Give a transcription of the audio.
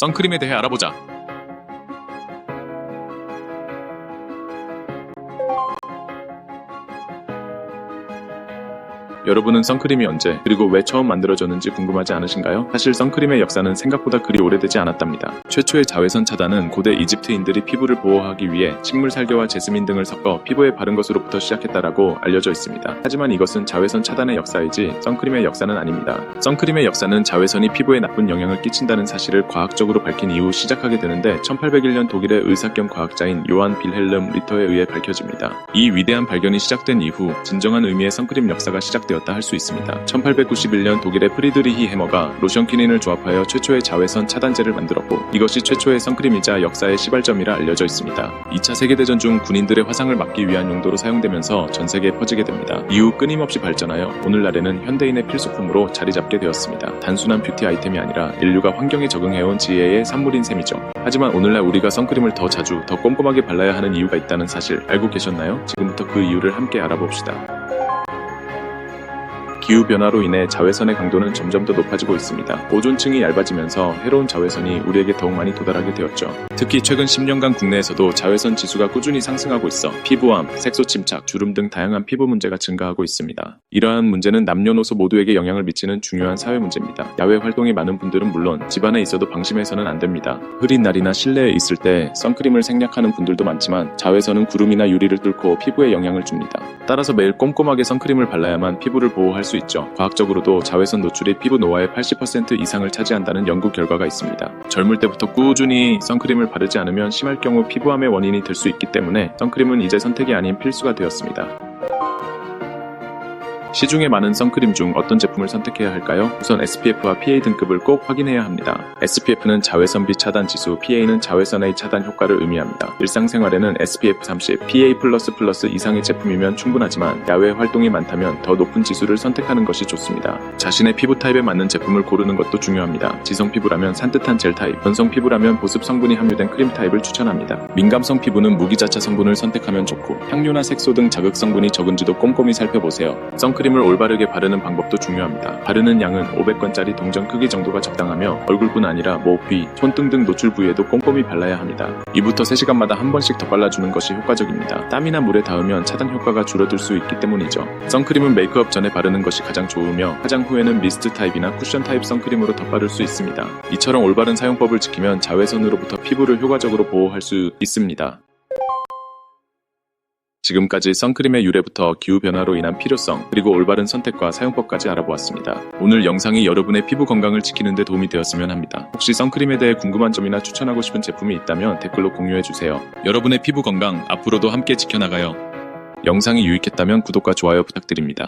선크림에 대해 알아보자. 여러분은 선크림이 언제 그리고 왜 처음 만들어졌는지 궁금하지 않으신가요? 사실 선크림의 역사는 생각보다 그리 오래되지 않았답니다. 최초의 자외선 차단은 고대 이집트인들이 피부를 보호하기 위해 식물 살겨와 제스민 등을 섞어 피부에 바른 것으로부터 시작했다라고 알려져 있습니다. 하지만 이것은 자외선 차단의 역사이지 선크림의 역사는 아닙니다. 선크림의 역사는 자외선이 피부에 나쁜 영향을 끼친다는 사실을 과학적으로 밝힌 이후 시작하게 되는데 1801년 독일의 의사 겸 과학자인 요한 빌헬름 리터에 의해 밝혀집니다. 이 위대한 발견이 시작된 이후 진정한 의미의 선크림 역사가 시작되었다 할 수 있습니다. 1891년 독일의 프리드리히 해머가 로션 키닌을 조합하여 최초의 자외선 차단제를 만들었고 이것이 최초의 선크림이자 역사의 시발점이라 알려져 있습니다. 2차 세계대전 중 군인들의 화상을 막기 위한 용도로 사용되면서 전 세계에 퍼지게 됩니다. 이후 끊임없이 발전하여 오늘날에는 현대인의 필수품으로 자리 잡게 되었습니다. 단순한 뷰티 아이템이 아니라 인류가 환경에 적응해온 지혜의 산물인 셈이죠. 하지만 오늘날 우리가 선크림을 더 자주, 더 꼼꼼하게 발라야 하는 이유가 있다는 사실 알고 계셨나요? 지금부터 그 이유를 함께 알아봅시다. 기후변화로 인해 자외선의 강도는 점점 더 높아지고 있습니다. 오존층이 얇아지면서 해로운 자외선이 우리에게 더욱 많이 도달하게 되었죠. 특히 최근 10년간 국내에서도 자외선 지수가 꾸준히 상승하고 있어 피부암, 색소 침착, 주름 등 다양한 피부 문제가 증가하고 있습니다. 이러한 문제는 남녀노소 모두에게 영향을 미치는 중요한 사회 문제입니다. 야외 활동이 많은 분들은 물론 집안에 있어도 방심해서는 안 됩니다. 흐린 날이나 실내에 있을 때 선크림을 생략하는 분들도 많지만 자외선은 구름이나 유리를 뚫고 피부에 영향을 줍니다. 따라서 매일 꼼꼼하게 선크림을 발라야만 피부를 보호할 수 있죠. 과학적으로도 자외선 노출이 피부 노화의 80% 이상을 차지한다는 연구 결과가 있습니다. 젊을 때부터 꾸준히 선크림을 바르지 않으면 심할 경우 피부암의 원인이 될 수 있기 때문에 선크림은 이제 선택이 아닌 필수가 되었습니다. 시중에 많은 선크림 중 어떤 제품을 선택해야 할까요? 우선 SPF와 PA 등급을 꼭 확인해야 합니다. SPF는 자외선비 차단 지수, PA는 자외선의 차단 효과를 의미합니다. 일상생활에는 SPF 30, PA++ 이상의 제품이면 충분하지만 야외 활동이 많다면 더 높은 지수를 선택하는 것이 좋습니다. 자신의 피부 타입에 맞는 제품을 고르는 것도 중요합니다. 지성 피부라면 산뜻한 젤 타입, 건성 피부라면 보습 성분이 함유된 크림 타입을 추천합니다. 민감성 피부는 무기자차 성분을 선택하면 좋고 향료나 색소 등 자극 성분이 적은지도 꼼꼼히 살펴보세요. 선크림을 올바르게 바르는 방법도 중요합니다. 바르는 양은 500건짜리 동전 크기 정도가 적당하며 얼굴뿐 아니라 목, 귀, 손등 등 노출 부위에도 꼼꼼히 발라야 합니다. 2부터 3시간마다 한 번씩 더 발라주는 것이 효과적입니다. 땀이나 물에 닿으면 차단 효과가 줄어들 수 있기 때문이죠. 선크림은 메이크업 전에 바르는 것이 가장 좋으며 화장 후에는 미스트 타입이나 쿠션 타입 선크림으로 덧바를 수 있습니다. 이처럼 올바른 사용법을 지키면 자외선으로부터 피부를 효과적으로 보호할 수 있습니다. 지금까지 선크림의 유래부터 기후변화로 인한 필요성, 그리고 올바른 선택과 사용법까지 알아보았습니다. 오늘 영상이 여러분의 피부 건강을 지키는 데 도움이 되었으면 합니다. 혹시 선크림에 대해 궁금한 점이나 추천하고 싶은 제품이 있다면 댓글로 공유해주세요. 여러분의 피부 건강 앞으로도 함께 지켜나가요. 영상이 유익했다면 구독과 좋아요 부탁드립니다.